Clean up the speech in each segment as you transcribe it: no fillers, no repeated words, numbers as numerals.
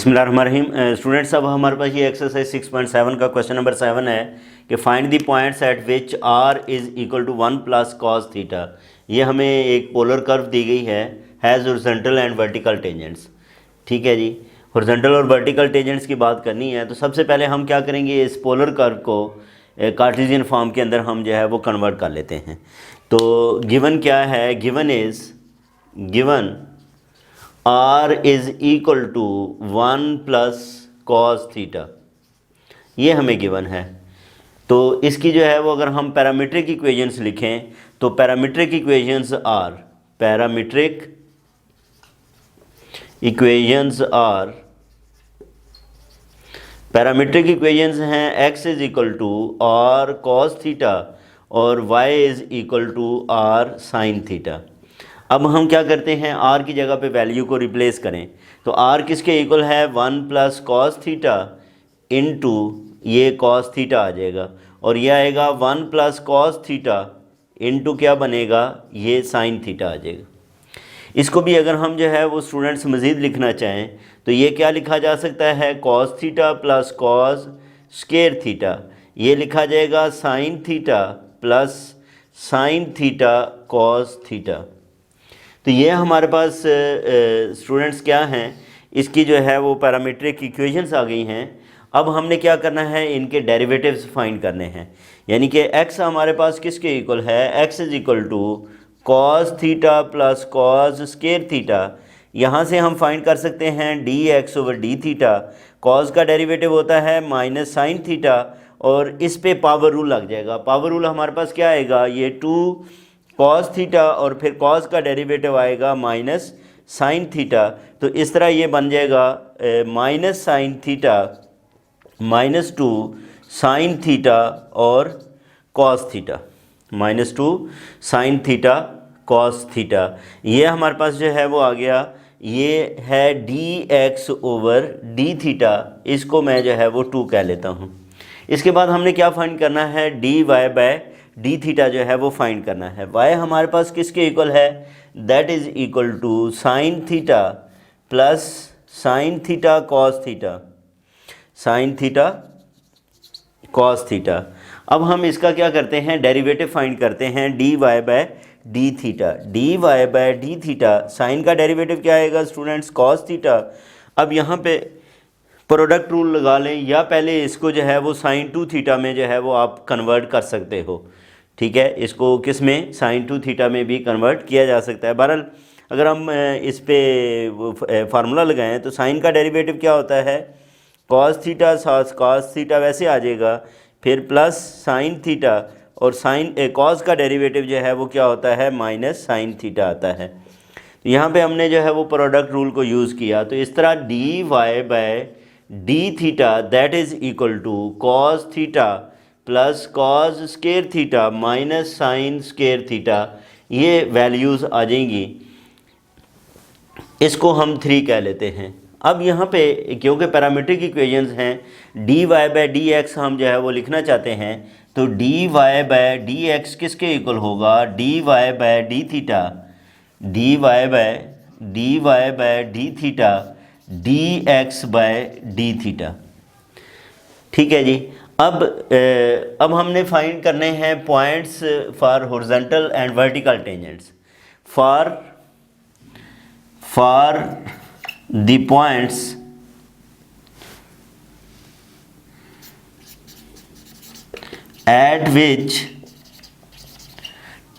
बिस्मिल्लाहिर्रहमानिर्रहीम। स्टूडेंट्स, अब हमारे पास ये एक्सरसाइज 6.7 का क्वेश्चन नंबर 7 है कि find the points at which r is equal to 1 plus cos theta. ये हमें एक पोलर कर्व दी गई है, has horizontal and vertical tangents. ठीक है जी, हॉरिजॉन्टल और वर्टिकल टेंजेंट्स की बात करनी है तो सबसे पहले हम क्या करेंगे, इस पोलर कर्व को कार्टेशियन फॉर्म के अंदर हम जो है वो कन्वर्ट कर लेते हैं। तो गिवन क्या है, given r is equal to 1 plus cos theta, ये हमें गिवन है। तो इसकी जो है वो अगर हम पैरामीट्रिक इक्वेशंस लिखें तो पैरामीट्रिक इक्वेशंस हैं x is equal to r cos theta और y is equal to r sine theta. अब हम क्या करते हैं, r की जगह पे वैल्यू को रिप्लेस करें तो r किसके इक्वल है, 1 प्लस कॉस थीटा इंटू ये कॉस थीटा आ जाएगा और ये आएगा 1 प्लस कॉस थीटा इंटू क्या बनेगा, ये साइन थीटा आ जाएगा। इसको भी अगर हम जो है वो स्टूडेंट्स मज़ीद लिखना चाहें तो ये क्या लिखा जा सकता है, cos theta plus cos square theta, ये लिखा जाएगा sign theta plus sine theta cos theta. तो ये हमारे पास स्टूडेंट्स क्या हैं, इसकी जो है वो पैरामीट्रिक इक्वेशंस आ गई हैं। अब हमने क्या करना है, इनके डेरिवेटिव्स फाइंड करने हैं। यानी कि x हमारे पास किसके इक्वल है, x is equal to cos theta plus cos square theta. यहाँ से हम फाइंड कर सकते हैं dx over D theta, cos का डेरिवेटिव होता है माइनस साइन थीटा और इस पे पावर रूल लग जाएगा। पावर रूल हमारे पास क्या आएगा, ये 2 कॉस थीटा और फिर कॉस का डेरिवेटिव आएगा माइनस साइन थीटा। तो इस तरह ये बन जाएगा minus sine theta minus 2 sine theta और cos theta, minus 2 sine theta cos theta. ये हमारे पास जो है वो आ गया, ये है dx ओवर डी थीटा, इसको मैं जो है वो 2 कह लेता हूँ। इसके बाद हमने क्या फाइंड करना है, dy बाय डी थीटा जो है वो फाइंड करना है। y हमारे पास किसके इक्वल है, that is equal to sine theta plus sine theta cos theta, sine theta cos theta. अब हम इसका क्या करते हैं, डेरिवेटिव फाइंड करते हैं, dy by d theta, dy by d theta, sine का डेरिवेटिव क्या आएगा स्टूडेंट्स, कॉस थीटा। अब यहाँ पे प्रोडक्ट रूल लगा लें या पहले इसको जो है वो साइन 2 थीटा में जो है वो आप कन्वर्ट कर सकते हो। ठीक है, इसको किस में, साइन 2 थीटा में भी कन्वर्ट किया जा सकता है। बहरहाल अगर हम इस पे फार्मूला लगाएं तो साइन का डेरिवेटिव क्या होता है, कॉस थीटा साथ कॉस थीटा वैसे आ जाएगा, फिर प्लस साइन थीटा और साइन कॉस का डेरिवेटिव जो है वो क्या होता है, माइनस साइन थीटा आता है। तो यहाँ पे हमने जो है वो प्रोडक्ट रूल को यूज़ किया तो इस तरह d y by d theta that is equal to cos theta plus cos square theta minus sine square theta, ये वैल्यूज़ आ जाएंगी। इसको हम 3 कह लेते हैं। अब यहाँ पे क्योंकि पैरामीट्रिक इक्वेशंस हैं, d y by d x हम जो है वो लिखना चाहते हैं तो D y by d x किसके इक्वल होगा, d y by d theta, d y by d theta d x by d theta. ठीक है जी। अब हमने फाइंड करने हैं points for horizontal and vertical tangents. For the points at which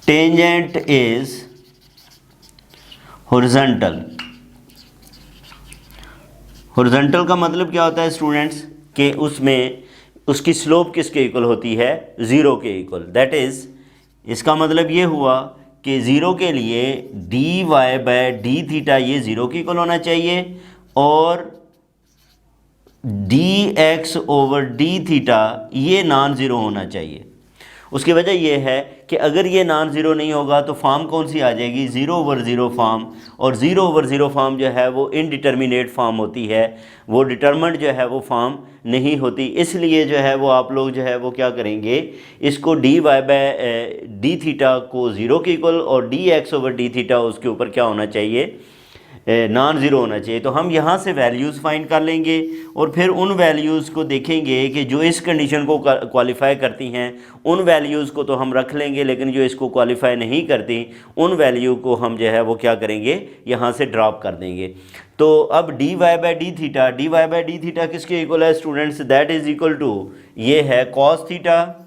tangent is horizontal. Horizontal का मतलब क्या होता है स्टूडेंट्स, कि उसमें उसकी स्लोप किसके इक्वल होती है, ज़ीरो के इक्वल। दैट इज़ इसका मतलब ये हुआ कि ज़ीरो के लिए d y by d theta ये ज़ीरो के इक्वल होना चाहिए और d x over D theta ये नॉन ज़ीरो होना चाहिए। उसकी वजह यह है कि अगर ये नॉन ज़ीरो नहीं होगा तो फॉर्म कौन सी आ जाएगी, ज़ीरो ओवर ज़ीरो फॉर्म, और ज़ीरो ओवर ज़ीरो फॉर्म जो है वो इनडिटर्मिनेट फॉर्म होती है, वो डिटर्मिनेंट जो है वो फॉर्म नहीं होती। इसलिए जो है वो आप लोग जो है वो क्या करेंगे, इसको d y by d theta को ज़ीरो के इक्वल और d x over D theta उसके ऊपर क्या होना चाहिए, नॉन ज़ीरो होना चाहिए। तो हम यहाँ से वैल्यूज़ फाइंड कर लेंगे और फिर उन वैल्यूज़ को देखेंगे कि जो इस कंडीशन को क्वालिफाई करती हैं उन वैल्यूज़ को तो हम रख लेंगे, लेकिन जो इसको क्वालिफाई नहीं करती उन वैल्यू को हम जो है वो क्या करेंगे, यहाँ से ड्रॉप कर देंगे। तो अब d Y by D theta किसके इक्वल है students, that is equal to ये है cos theta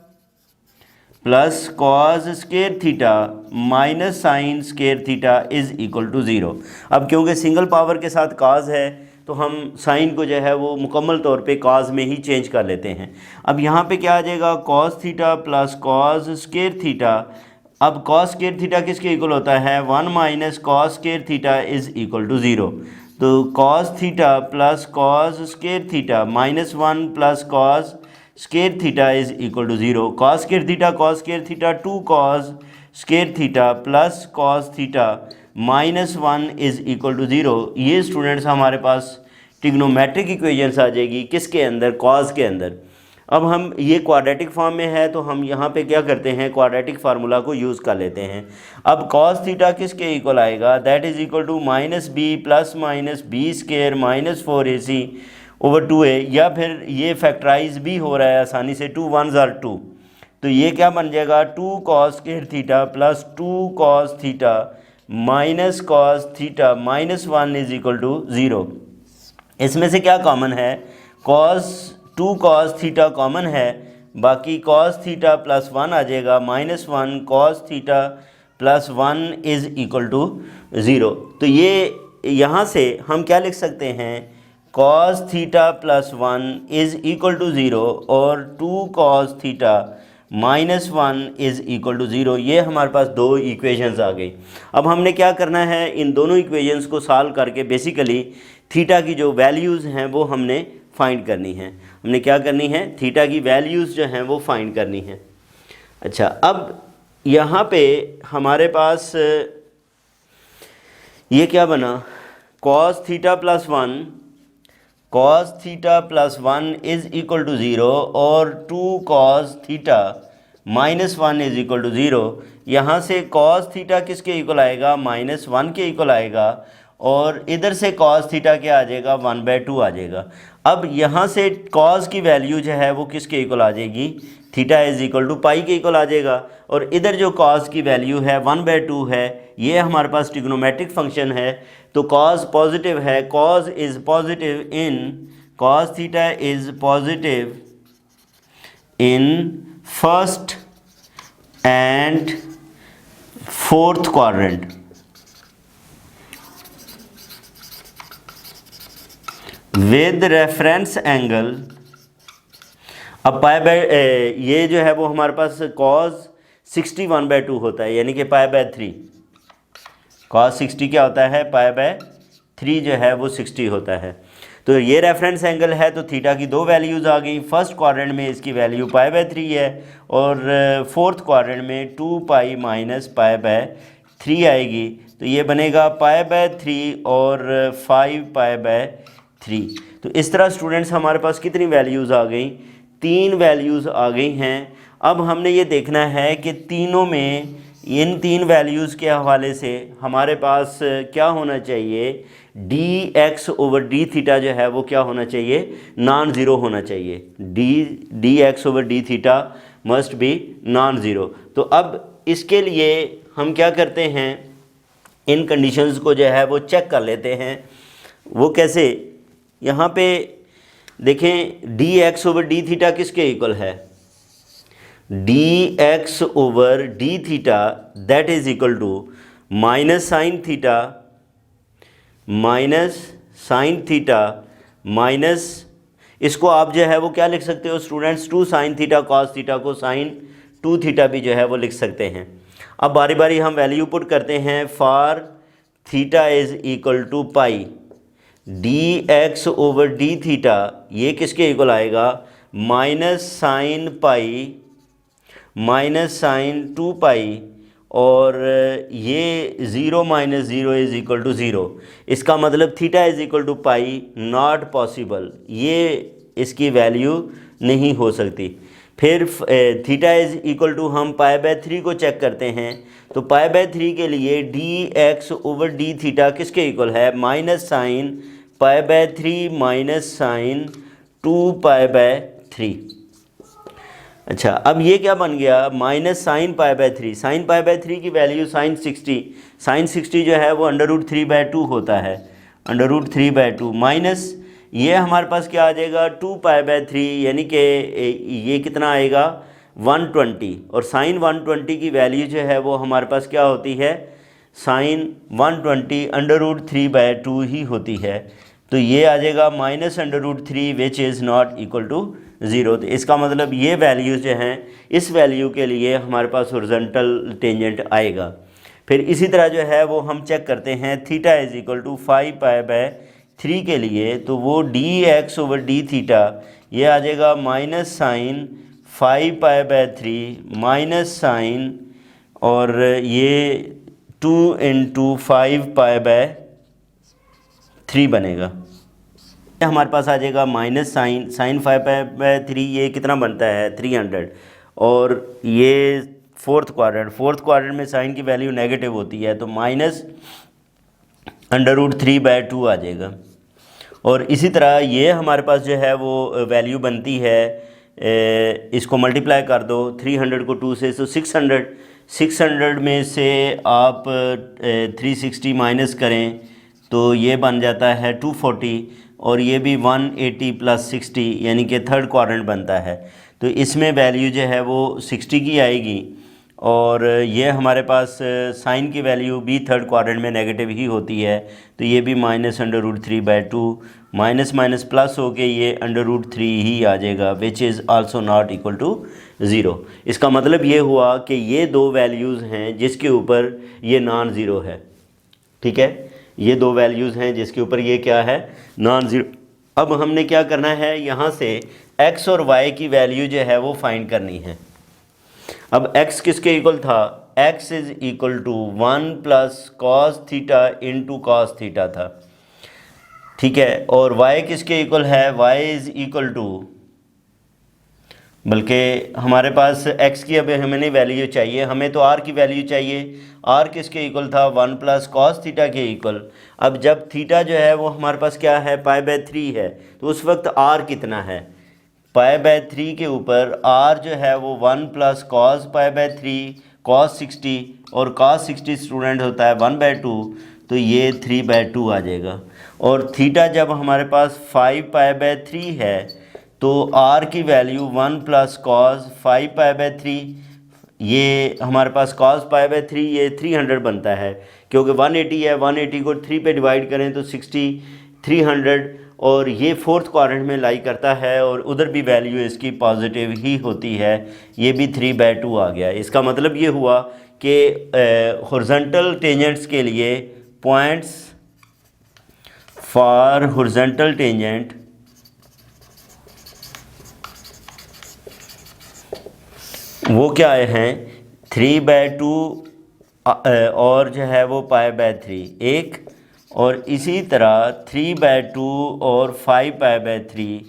plus cos square theta minus sine square theta is equal to zero. अब क्योंकि सिंगल पावर के साथ कॉस है तो हम साइन को जो है वो मुकम्मल तौर पे कॉस में ही चेंज कर लेते हैं। अब यहाँ पे क्या आ जाएगा, cos theta plus cos square theta. अब कॉस स्केयर थीटा किसके इक्वल होता है, 1 minus cos square theta is equal to zero. तो cos theta plus cos square theta minus 1 plus cos square theta is equal to zero. Cos square theta 2 cos square theta plus cos theta minus 1 is equal to zero. ये students हमारे पास trigonometric equations आ जाएगी किसके अंदर, cos के अंदर। अब हम ये क्वाड्रेटिक फॉर्म में है तो हम यहाँ पे क्या करते हैं, क्वाड्रेटिक फार्मूला को यूज़ कर लेते हैं। अब कॉस थीटा किसके इक्वल आएगा, that is equal to minus B plus minus B square minus 4ac over 2a, या फिर ये फैक्टराइज भी हो रहा है आसानी से, 2 1s are 2, तो ये क्या बन जाएगा 2 cos square theta plus 2 cos theta minus cos theta minus 1 is equal to zero. इसमें से क्या कॉमन है, कॉस 2 कॉस थीटा कॉमन है, बाकी कॉस थीटा प्लस 1 आ जाएगा, minus 1 cos theta plus 1 is equal to zero. तो ये यहाँ से हम क्या लिख सकते हैं, cos theta plus 1 is equal to zero और 2 cos theta minus 1 is equal to zero. ये हमारे पास दो इक्वेशंस आ गई। अब हमने क्या करना है, इन दोनों इक्वेशंस को सॉल्व करके बेसिकली थीटा की जो वैल्यूज़ हैं वो हमने फाइंड करनी है। हमने क्या करनी है, थीटा की वैल्यूज़ जो हैं वो फाइंड करनी है। अच्छा, अब यहाँ पे हमारे पास ये क्या बना, cos theta plus 1 is equal to zero और 2 cos theta minus 1 is equal to zero. यहाँ से कॉस थीटा किसके इक्वल आएगा, माइनस 1 के इक्वल आएगा और इधर से कॉस थीटा क्या आ जाएगा, 1/2 आ जाएगा। अब यहाँ से कॉस की वैल्यू जो है वो किसके इक्वल आ जाएगी, थीटा इज़ इक्वल टू पाई के इक्वल आ जाएगा और इधर जो कॉस की वैल्यू है 1/2 है, ये हमारे पास ट्रिग्नोमेट्रिक फंक्शन है तो कॉस पॉजिटिव है, cos is positive in, cos theta is positive in first and fourth quadrant with reference angle. अब पाई बाय ये जो है वो हमारे पास कॉस 60 1/2 होता है, यानी कि पाई/3, कॉस 60 क्या होता है, पाई/3 जो है वो 60 होता है। तो ये रेफरेंस एंगल है तो थीटा की दो वैल्यूज़ आ गई। फर्स्ट क्वाड्रेंट में इसकी वैल्यू पाई/3 है और फोर्थ क्वाड्रेंट में 2 पाई माइनस पाई/3 आएगी, तो ये बनेगा पाई/3 और 5 पाई/3। तो इस तरह स्टूडेंट्स हमारे पास कितनी वैल्यूज़ आ गई, 3 वैल्यूज़ आ गई हैं। अब हमने ये देखना है कि तीनों में इन 3 वैल्यूज़ के हवाले से हमारे पास क्या होना चाहिए, D x over D theta जो है वो क्या होना चाहिए, नॉन ज़ीरो होना चाहिए। D x over D theta must be non zero. तो अब इसके लिए हम क्या करते हैं, इन कंडीशंस को जो है वो चेक कर लेते हैं। वो कैसे, यहाँ पे देखें d x over D theta किसके इक्वल है, D x over D theta that is equal to minus sine theta minus, इसको आप जो है वो क्या लिख सकते हो students, 2 sine theta cos theta को साइन 2 थीटा भी जो है वो लिख सकते हैं। अब बारी बारी हम वैल्यू पुट करते हैं। For theta is equal to pi, d x over D theta ये किसके इक्वल आएगा, minus sine pi minus sine 2 pi और ये 0 माइनस 0 इज़ इक्वल टू 0। इसका मतलब theta is equal to pi not possible, ये इसकी वैल्यू नहीं हो सकती। फिर थीटा इज इक्वल टू हम π/3 को चेक करते हैं, तो π/3 के लिए dx/d थीटा किसके इक्वल है, माइनस साइन π/3 माइनस साइन 2π/3। अच्छा, अब ये क्या बन गया, माइनस साइन π/3, साइन π/3 की वैल्यू साइन 60 जो है वो √3/2 होता है, √3/2 माइनस ये हमारे पास क्या आ जाएगा 2π/3, यानी कि ये कितना आएगा 120, और साइन 120 की वैल्यू जो है वो हमारे पास क्या होती है, साइन 120 √3/2 ही होती है। तो ये आ जाएगा minus √3 which is not equal to 0। तो इसका मतलब ये वैल्यू जो हैं, इस वैल्यू के लिए हमारे पास हॉरिजॉन्टल टेंजेंट आएगा। फिर इसी तरह जो है वो हम चेक करते हैं थीटा इज इक्वल टू 5π/3 के लिए, तो वो dx/d थीटा ये आ जाएगा माइनस साइन 5π/3 माइनस साइन और ये 2 × 5π/3 बनेगा। हमारे पास आ जाएगा माइनस साइन 5π/3, ये कितना बनता है 300, और ये फोर्थ क्वाड्रेंट में साइन की वैल्यू नेगेटिव होती है, तो माइनस √3/2 आ जाएगा। और इसी तरह ये हमारे पास जो है वो वैल्यू बनती है, इसको मल्टीप्लाई कर दो 300 को 2 से, तो 600 में से आप 360 माइनस करें तो ये बन जाता है 240, और ये भी 180 + 60 यानी कि थर्ड क्वाड्रेंट बनता है। तो इसमें वैल्यू जो है वो 60 की आएगी, और ये हमारे पास साइन की वैल्यू भी थर्ड क्वाड्रेंट में नेगेटिव ही होती है, तो ये भी माइनस √3/2 माइनस माइनस प्लस हो के ये √3 ही आ जाएगा, which is also not equal to 0। इसका मतलब ये हुआ कि ये दो वैल्यूज़ हैं जिसके ऊपर ये नॉन ज़ीरो है। ठीक है, ये दो वैल्यूज़ हैं जिसके ऊपर ये क्या है, नॉन ज़ीरो। अब हमने क्या करना है, यहाँ से x और y की वैल्यू जो है वो फाइंड करनी है। अब x किसके इक्वल था, x is equal to 1 + cos theta × cos theta था। ठीक है, और y किसके इक्वल है, y इज़ इक्वल टू, बल्कि हमारे पास x की अब हमें नहीं वैल्यू चाहिए, हमें तो r की वैल्यू चाहिए। r किसके इक्वल था, 1 + cos थीटा के इक्वल। अब जब थीटा जो है वो हमारे पास क्या है, π/3 है, तो उस वक्त r कितना है, π/3 के ऊपर r जो है वो 1 + cos π/3 cos 60, और cos 60 स्टूडेंट होता है 1/2, तो ये 3/2 आ जाएगा। और थीटा जब हमारे पास 5π/3 है, तो r की वैल्यू 1 + cos 5π/3, ये हमारे पास cos π/3 ये 300 बनता है, क्योंकि 180 है, 180 को 3 पे डिवाइड करें तो 60, 300, और ये फोर्थ क्वाड्रेंट में लाई करता है, और उधर भी वैल्यू इसकी पॉजिटिव ही होती है, ये भी 3/2 आ गया। इसका मतलब ये हुआ कि हॉरिजॉन्टल टेंजेंट्स के लिए पॉइंट्स फॉर हॉरिजॉन्टल टेंजेंट वो क्या हैं, 3/2 और जो है वो π/3 एक, और इसी तरह 3/2 और 5π/3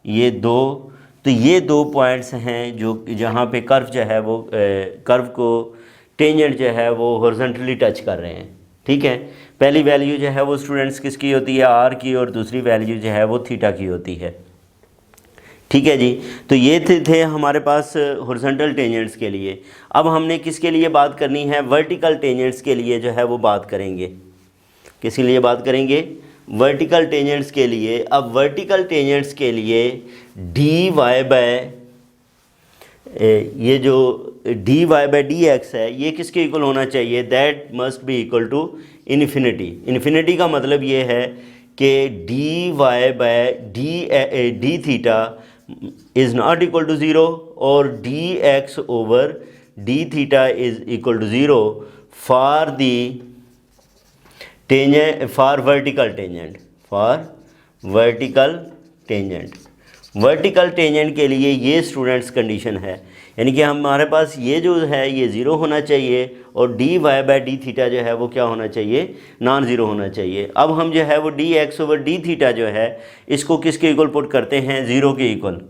ये दो। तो ये दो पॉइंट्स हैं जो जहाँ पे कर्व जो है वो कर्व को टेंजेंट जो है वो हॉरिजॉन्टली टच कर रहे हैं। ठीक है, पहली वैल्यू जो है वो स्टूडेंट्स किसकी होती है, r की, और दूसरी वैल्यू जो है वो थीटा की होती है। ठीक है जी, तो ये थे हमारे पास हॉरिजॉन्टल टेंजेंट्स के लिए। अब हमने किसके लिए बात करनी है, वर्टिकल टेंजेंट्स के लिए जो है वो बात करेंगे। किसके लिए बात करेंगे, वर्टिकल टेंजेंट्स के लिए। अब वर्टिकल टेंजेंट्स के लिए ये जो dy/dx है ये किसके इक्वल होना चाहिए, that must be equal to infinity. Infinity का मतलब ये है कि dy/d theta is not equal to 0 और dx/d theta is equal to 0 for the tangent, for vertical tangent, for vertical tangent. Vertical tangent के लिए ये स्टूडेंट्स कंडीशन है, यानी कि हमारे पास ये जो है ये ज़ीरो होना चाहिए, और dy/d थीटा जो है वो क्या होना चाहिए, नॉन ज़ीरो होना चाहिए। अब हम जो है वो dx/d थीटा जो है इसको किसके इक्वल पुट करते हैं, ज़ीरो के equal.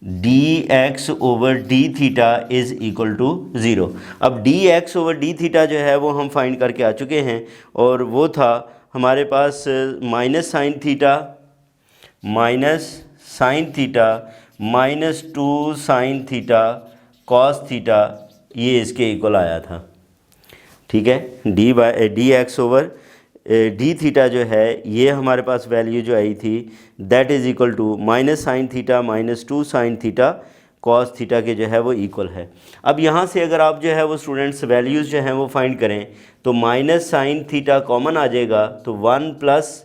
D x over D theta is equal to zero. अब D x over D theta जो है वो हम फाइंड करके आ चुके हैं, और वो था हमारे पास minus sine theta minus 2 sine theta cos theta, ये इसके इक्वल आया था। ठीक है, D x over D theta जो है ये हमारे पास वैल्यू जो आई थी that is equal to minus sine theta minus 2 sine theta cos theta के जो है वो इक्वल है। अब यहाँ से अगर आप जो है वो स्टूडेंट्स वैल्यूज़ जो हैं वो फाइंड करें तो माइनस साइन थीटा कॉमन आ जाएगा, तो 1 plus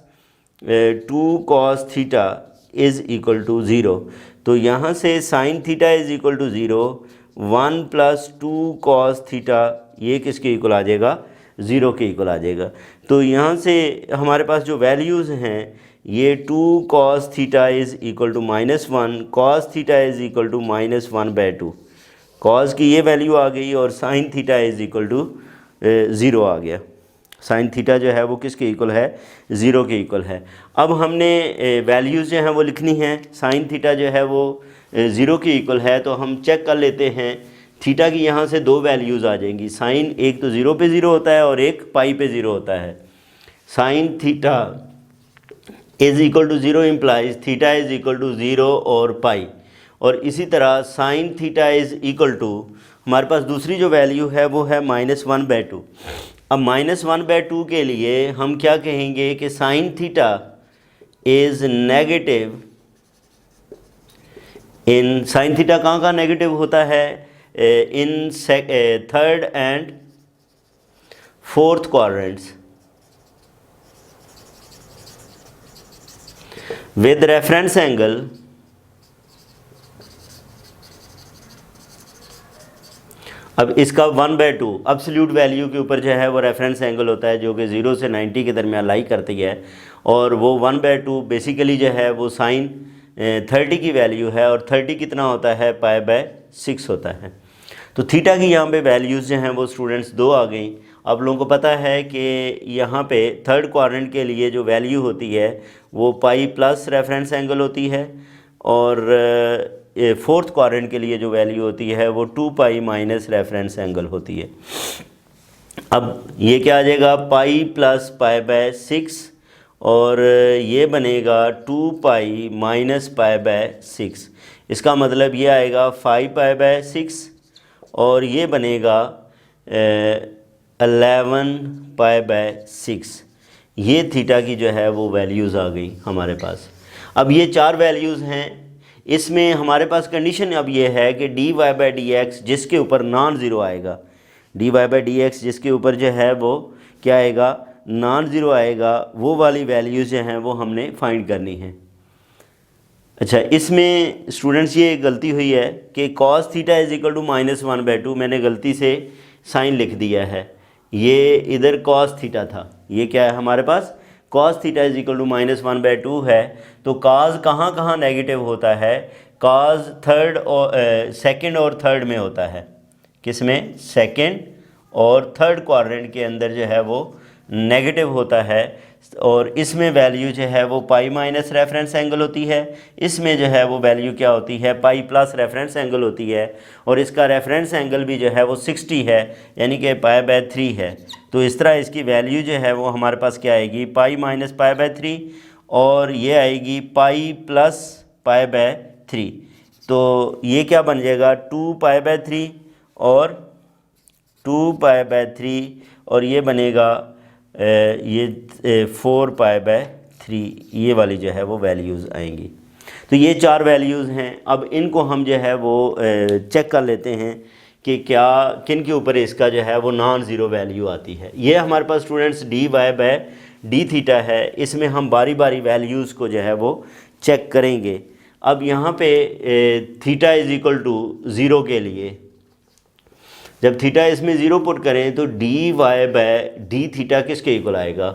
2 cos theta is equal to zero. तो यहाँ से sine theta is equal to zero, 1 plus 2 cos theta ये किसके इक्वल आ जाएगा, ज़ीरो के इक्वल आ जाएगा। तो यहाँ से हमारे पास जो वैल्यूज़ हैं ये 2 cos theta is equal to -1, cos theta is equal to -1/2, cos की ये वैल्यू आ गई और sine theta is equal to zero आ गया। साइन थीटा जो है वो किसके इक्वल है, ज़ीरो के इक्वल है। अब हमने वैल्यूज़ जो हैं वो लिखनी हैं। साइन थीटा जो है वो ज़ीरो के इक्वल है, तो हम चेक कर लेते हैं थीटा की यहाँ से दो वैल्यूज़ आ जाएंगी। साइन एक तो 0 पे 0 होता है और एक पाई पे 0 होता है। Sine theta is equal to 0 implies theta is equal to 0 और पाई, और इसी तरह sine theta is equal to हमारे पास दूसरी जो वैल्यू है वो है -1/2। अब -1/2 के लिए हम क्या कहेंगे कि sign theta is negative in, sine theta कहाँ नेगेटिव होता है, in third and fourth quadrants with reference angle अब इसका 1/2 एब्सोल्यूट वैल्यू के ऊपर जो है वो रेफरेंस एंगल होता है जो कि 0 से 90 के दरमियान लाई करती है, और वो 1/2 बेसिकली जो है वो साइन 30 की वैल्यू है, और 30 कितना होता है, π/6 होता है। तो थीटा की यहाँ पे वैल्यूज़ जो हैं वो स्टूडेंट्स दो आ गई। आप लोगों को पता है कि यहाँ पे थर्ड क्वाड्रेंट के लिए जो वैल्यू होती है वो पाई प्लस रेफरेंस एंगल होती है, और फोर्थ क्वाड्रेंट के लिए जो वैल्यू होती है वो 2 पाई माइनस रेफरेंस एंगल होती है। अब ये क्या आ जाएगा, पाई प्लस π/6, और ये बनेगा 2 पाई माइनस π/6। इसका मतलब ये आएगा 5 π/6, और ये बनेगा 11 π/6। ये थीटा की जो है वो वैल्यूज़ आ गई हमारे पास। अब ये चार वैल्यूज़ हैं, इसमें हमारे पास कंडीशन अब ये है कि dy/dx जिसके ऊपर नॉन ज़ीरो आएगा, dy/dx जिसके ऊपर जो है वो क्या आएगा, नॉन ज़ीरो आएगा, वो वाली वैल्यूज़ जो हैं वो हमने फाइंड करनी है। अच्छा, इसमें स्टूडेंट्स ये गलती हुई है कि cos theta is equal to -1/2, मैंने गलती से साइन लिख दिया है, ये इधर cos थीटा था, ये क्या है हमारे पास cos theta is equal to -1/2 है। तो cos कहाँ कहाँ नेगेटिव होता है, cos थर्ड और सेकंड और थर्ड में होता है, किस में, सेकंड और थर्ड क्वाड्रेंट के अंदर जो है वो नेगेटिव होता है, और इसमें वैल्यू जो है वो पाई माइनस रेफरेंस एंगल होती है, इसमें जो है वो वैल्यू क्या होती है, पाई प्लस रेफरेंस एंगल होती है, और इसका रेफरेंस एंगल भी जो है वो 60 है, यानी कि π/3 है। तो इस तरह इसकी वैल्यू जो है वो हमारे पास क्या आएगी, पाई माइनस π/3, और ये आएगी पाई प्लस π/3। तो ये क्या बन जाएगा, 2 π/3 और 2 π/3, और ये बनेगा ये 4 π/3, ये वाली जो है वो वैल्यूज़ आएंगी। तो ये चार वैल्यूज़ हैं। अब इनको हम जो है वो चेक कर लेते हैं कि क्या किन के ऊपर इसका जो है वो नॉन ज़ीरो वैल्यू आती है। ये हमारे पास स्टूडेंट्स dy/d थीटा है, इसमें हम बारी बारी वैल्यूज़ को जो है वो चेक करेंगे। अब यहाँ पे थीटा इज़ इक्वल टू 0 के लिए जब थीटा इसमें 0 पुट करें तो dy/d थीटा किसके इक्वल आएगा,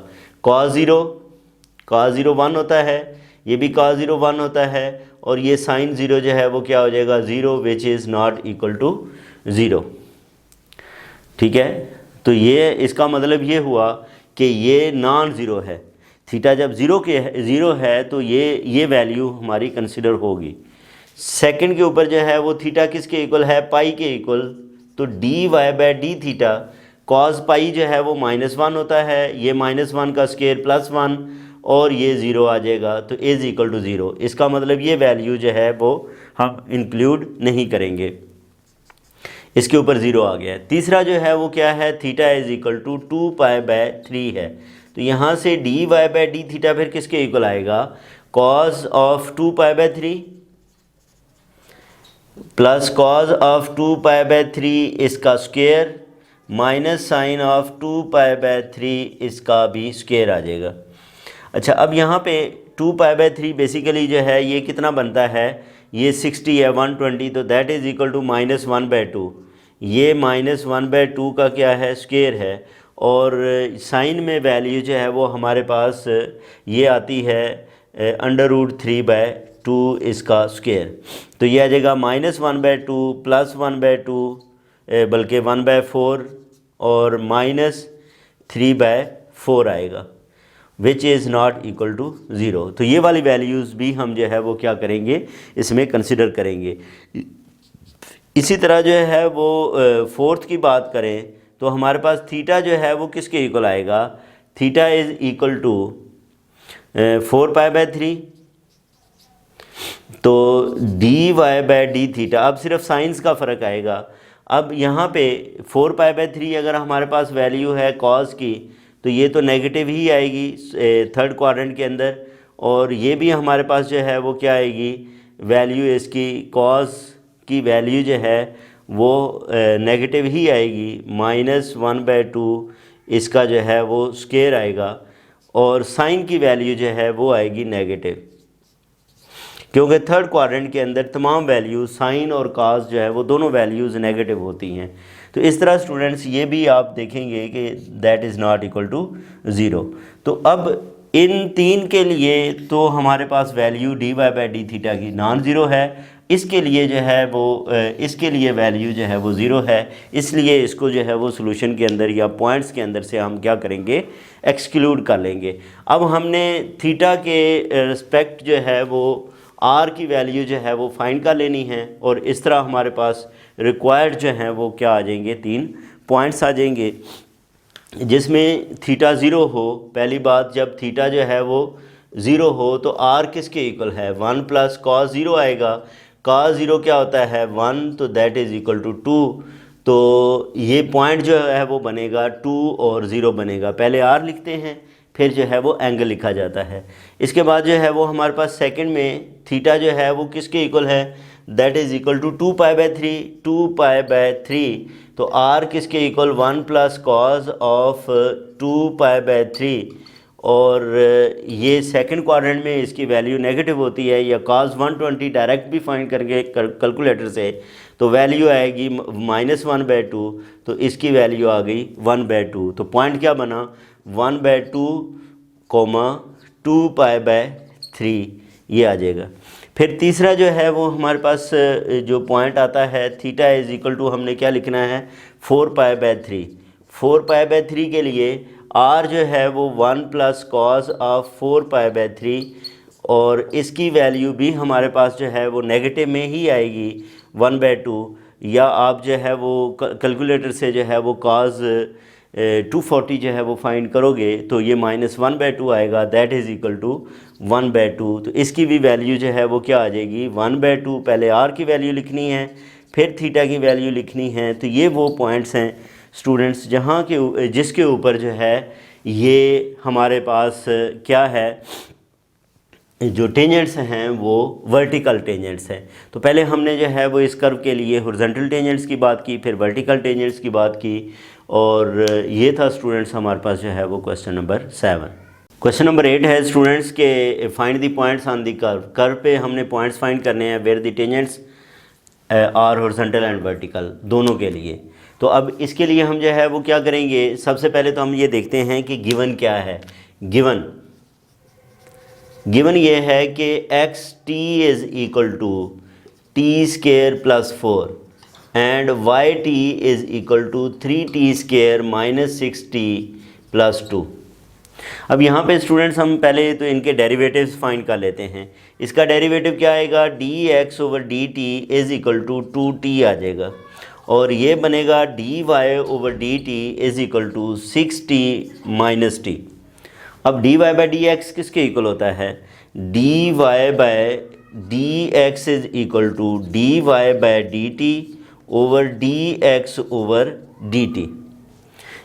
cos 0 1 होता है, ये भी cos 0 1 होता है, और ये sin 0 जो है वो क्या हो जाएगा, 0 which is not equal to 0। ठीक है, तो ये इसका मतलब ये हुआ कि ये नॉन ज़ीरो है। थीटा जब 0 है तो ये वैल्यू हमारी कंसिडर होगी। सेकंड के ऊपर जो है वो थीटा किसके इक्वल है, पाई के इक्वल, तो D Y by D theta cos pi जो है वो -1 होता है, ये -1 का स्क्वायर +1 और ये 0 आ जाएगा, तो इज़ इक्वल टू 0। इसका मतलब ये वैल्यू जो है वो हम इंक्लूड नहीं करेंगे, इसके ऊपर 0 आ गया है। तीसरा जो है वो क्या है, थीटा इज़ इक्वल टू 2π/3 है, तो यहाँ से D Y by D theta फिर किसके इक्वल आएगा, cos of 2π/3 plus cos of 2π/3 इसका स्क्वायर माइनस साइन ऑफ 2π/3 इसका भी स्क्वायर आ जाएगा। अच्छा, अब यहाँ पे 2π/3 बेसिकली जो है ये कितना बनता है, ये 60 है 120, तो दैट इज़ इक्वल टू -1/2। ये -1/2 का क्या है, स्क्वायर है, और साइन में वैल्यू जो है वो हमारे पास ये आती है √3/2 इसका स्क्वायर, तो ये आ जाएगा -1/2 + 1/2 बल्कि 1/4 और -3/4 आएगा, which is not equal to 0। तो ये वाली वैल्यूज़ भी हम जो है वो क्या करेंगे, इसमें कंसिडर करेंगे। इसी तरह जो है वो फोर्थ की बात करें तो हमारे पास थीटा जो है वो किसके इक्वल आएगा, थीटा इज़ इक्वल टू 4π/3, तो D Y by D theta, अब सिर्फ साइंस का फ़र्क आएगा। अब यहाँ पे 4π/3 अगर हमारे पास वैल्यू है कॉस की, तो ये तो नेगेटिव ही आएगी थर्ड क्वाड्रेंट के अंदर, और ये भी हमारे पास जो है वो क्या आएगी, वैल्यू इसकी कॉस की वैल्यू जो है वो नेगेटिव ही आएगी, -1/2 इसका जो है वो स्क्वायर आएगा, और साइन की वैल्यू जो है वो आएगी नेगेटिव, क्योंकि थर्ड क्वाड्रेंट के अंदर तमाम वैल्यूज़ साइन और काज जो है वो दोनों वैल्यूज़ नेगेटिव होती हैं। तो इस तरह स्टूडेंट्स ये भी आप देखेंगे कि that is not equal to 0। तो अब इन तीन के लिए तो हमारे पास value d Y by D theta की नॉन ज़ीरो है, इसके लिए जो है वो इसके लिए वैल्यू जो है वो 0 है, इसलिए इसको जो है वो सोल्यूशन के अंदर या पॉइंट्स के अंदर से हम क्या करेंगे, एक्सक्लूड कर लेंगे। अब हमने थीटा के रिस्पेक्ट जो है वो आर की वैल्यू जो है वो फाइंड कर लेनी है, और इस तरह हमारे पास रिक्वायर्ड जो है वो क्या आ जाएंगे, 3 पॉइंट्स आ जाएंगे, जिसमें थीटा 0 हो। पहली बात, जब थीटा जो है वो 0 हो तो आर किसके इक्वल है, 1 + cos 0 आएगा। cos 0 क्या होता है, 1, तो दैट इज़ इक्वल टू 2, तो ये पॉइंट जो है वो बनेगा 2 और 0 बनेगा। पहले आर लिखते हैं, फिर जो है वो एंगल लिखा जाता है। इसके बाद जो है वो हमारे पास सेकंड में थीटा जो है वो किसके इक्वल है, दैट इज़ इक्वल टू 2π/3, तो आर किसके इक्वल, 1 + cos ऑफ 2π/3, और ये सेकंड क्वाड्रेंट में इसकी वैल्यू नेगेटिव होती है, या cos 120 डायरेक्ट भी फाइंड करेंगे कैलकुलेटर से, तो वैल्यु आएगी -1/2, तो इसकी वैल्यू आ गई 1/2। तो पॉइंट क्या बना, 1/2, 2π/3 ये आ जाएगा। फिर तीसरा जो है वो हमारे पास जो पॉइंट आता है, थीटा इज़ इक्वल टू हमने क्या लिखना है, 4π/3। 4π/3 के लिए आर जो है वो 1 + cos ऑफ 4π/3, और इसकी वैल्यू भी हमारे पास जो है वो नेगेटिव में ही आएगी 1/2, या आप जो है वो कैलकुलेटर से जो है वो cos 240 जो है वो फाइंड करोगे तो ये -1/2 आएगा, दैट इज़ इक्वल टू 1/2। तो इसकी भी वैल्यू जो है वो क्या आ जाएगी, 1/2। पहले आर की वैल्यू लिखनी है, फिर थीटा की वैल्यू लिखनी है। तो ये वो पॉइंट्स हैं स्टूडेंट्स जहाँ के जिसके ऊपर जो है ये हमारे पास क्या है, जो टेंजेंट्स हैं वो वर्टिकल टेंजेंट्स हैं। तो पहले हमने जो है वो इस कर्व के लिए हॉरिजॉन्टल टेंजेंट्स की बात की, फिर वर्टिकल टेंजेंट्स की बात की, और ये था स्टूडेंट्स हमारे पास जो है वो क्वेश्चन नंबर 7। क्वेश्चन नंबर 8 है स्टूडेंट्स के find the points on the curve. Curve पे हमने पॉइंट्स फाइंड करने हैं where the tangents are horizontal and vertical दोनों के लिए। तो अब इसके लिए हम जो है वो क्या करेंगे, सबसे पहले तो हम ये देखते हैं कि गिवन क्या है। गिवन ये है कि xt is equal to t² + 4 and yt is equal to 3t² - 6t + 2। अब यहाँ पे स्टूडेंट्स हम पहले तो इनके डेरिवेटिव्स फाइंड कर लेते हैं। इसका डेरिवेटिव क्या आएगा, dx/dt is equal to 2t आ जाएगा, और ये बनेगा dy/dt is equal to 6t minus T. अब dy/dx किसके इक्वल होता है, dy/dx is equal to dy/dt over dx/dt।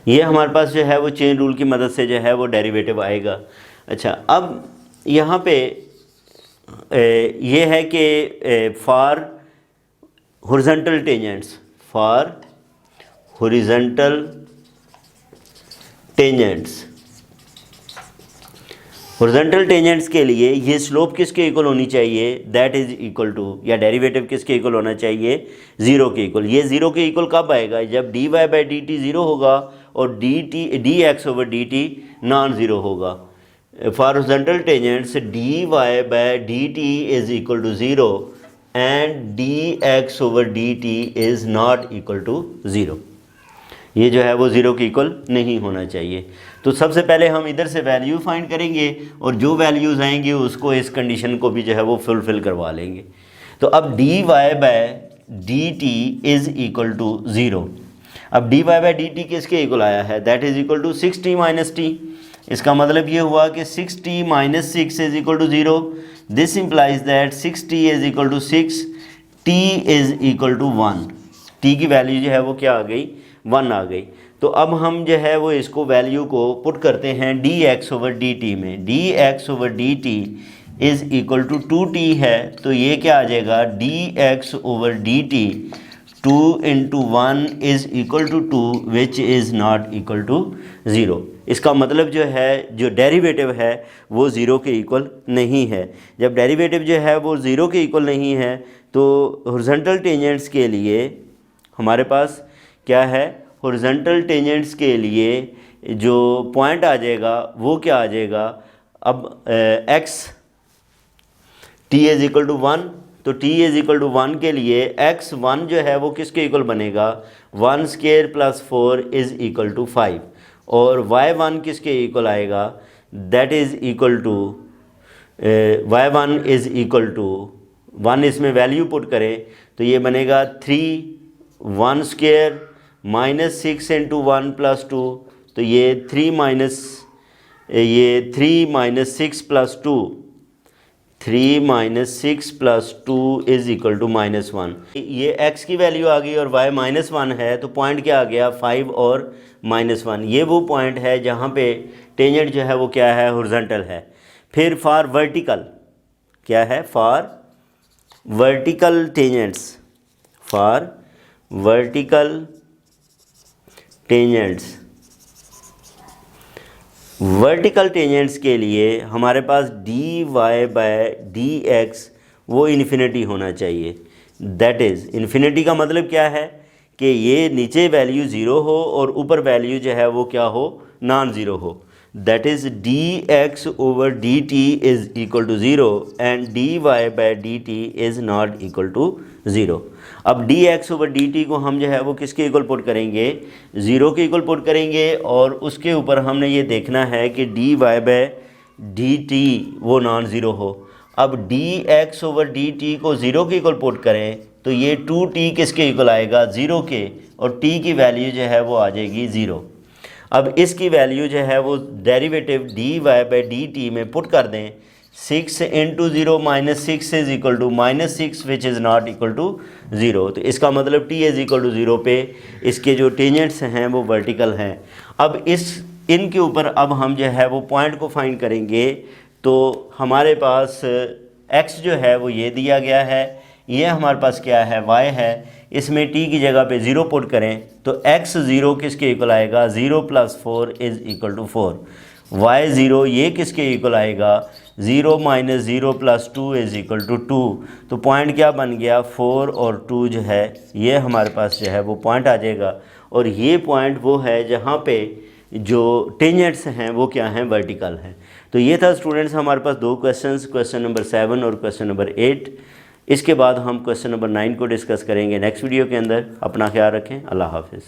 ये हमारे पास जो है वो चेन रूल की मदद से जो है वो डेरिवेटिव आएगा। अच्छा, अब यहाँ पे ये है कि for horizontal tangents, for horizontal tangents, horizontal tangents के लिए ये स्लोप किसके इक्वल होनी चाहिए, दैट इज़ इक्वल टू, या डेरिवेटिव किसके इक्वल होना चाहिए, ज़ीरो के इक्वल। ये ज़ीरो के इक्वल कब आएगा, जब dy/dt ज़ीरो होगा और dx/dt नॉन ज़ीरो होगा। For horizontal tangents dy/dt is equal to zero and dx/dt is not equal to zero. ये जो है वो ज़ीरो के इक्वल नहीं होना चाहिए। तो सबसे पहले हम इधर से वैल्यू फाइंड करेंगे और जो वैल्यूज़ आएंगी उसको इस कंडीशन को भी जो है वो फुलफ़िल करवा लेंगे। तो अब dy/dt is equal to zero. अब dy/dt किसके इक्वल आया है, that is equal to 6t minus T. इसका मतलब ये हुआ कि 6t minus 6 is equal to zero. This implies that 6t is equal to 6, t is equal to 1। t की वैल्यू जो है वो क्या आ गई, 1 आ गई। तो अब हम जो है वो इसको वैल्यू को पुट करते हैं dx/dt में। dx/dt is equal to 2t है, तो ये क्या आ जाएगा, dx/dt 2 × 1 is equal to 2 which is not equal to zero. इसका मतलब जो है, जो डेरिवेटिव है वो ज़ीरो के इक्वल नहीं है। जब डेरिवेटिव जो है वो ज़ीरो के इक्वल नहीं है तो हॉरिजॉन्टल टेंजेंट्स के लिए हमारे पास क्या है, हॉरिजॉन्टल टेंजेंट्स के लिए जो पॉइंट आ जाएगा वो क्या आ जाएगा, अब x t is equal to 1, तो t इज़ इक्वल टू 1 के लिए x1 जो है वो किसके इक्वल बनेगा, 1² + 4 इज़ इक्वल टू 5, और y1 किसके इक्वल आएगा, that is equal to y1 is equal to 1, इसमें वैल्यू पुट करें तो ये बनेगा 3 1² माइनस 6 × 1 + 2, तो ये 3 minus 6 + 2, 3 minus 6 + 2 is equal to -1। ये x की वैल्यू आ गई और y -1 है, तो पॉइंट क्या आ गया, 5 और -1। ये वो पॉइंट है जहाँ पे टेंजेंट जो है वो क्या है, हॉरिजॉन्टल है। फिर फॉर वर्टिकल क्या है, for vertical tangents, for vertical tangents, vertical tangents के लिए हमारे पास dy/dx वो इन्फिनिटी होना चाहिए। दैट इज़, इन्फिनिटी का मतलब क्या है कि ये नीचे वैल्यू ज़ीरो हो और ऊपर वैल्यू जो है वो क्या हो, नॉन ज़ीरो हो। That is dx/dt is equal to zero and dy/dt is not equal to zero. अब dx/dt को हम जो है वो किसके इक्वल पुट करेंगे, ज़ीरो के इक्वल पुट करेंगे, और उसके ऊपर हमने ये देखना है कि dy/dt वो नॉन ज़ीरो हो। अब dx/dt को ज़ीरो के इक्वल पुट करें तो ये 2t किसके इक्वल आएगा, ज़ीरो के, और t की वैल्यू जो है वो आ जाएगी ज़ीरो। अब इसकी वैल्यू जो है वो डेरिवेटिव dy/dt में पुट कर दें, 6 × 0 - 6 is equal to -6 which is not equal to zero. तो इसका मतलब t is equal to zero पे इसके जो टेंजेंट्स हैं वो वर्टिकल हैं। अब इनके ऊपर अब हम जो है वो पॉइंट को फाइंड करेंगे। तो हमारे पास x जो है वो ये दिया गया है, ये हमारे पास क्या है, y है, इसमें t की जगह पे 0 पुट करें तो x 0 किसके इक्वल आएगा, 0 + 4 इज़ इक्वल टू 4। y 0 ये किसके इक्वल आएगा, 0 - 0 + 2 इज़ इक्वल टू 2। तो पॉइंट क्या बन गया, 4 और 2 जो है ये हमारे पास जो है वो पॉइंट आ जाएगा। और ये पॉइंट वो है जहाँ पे जो टेंजेंट्स हैं वो क्या हैं, वर्टिकल हैं। तो ये था स्टूडेंट्स हमारे पास दो क्वेश्चंस, क्वेश्चन नंबर 7 और क्वेश्चन नंबर 8। इसके बाद हम क्वेश्चन नंबर 9 को डिस्कस करेंगे नेक्स्ट वीडियो के अंदर। अपना ख्याल रखें, अल्लाह हाफिज़।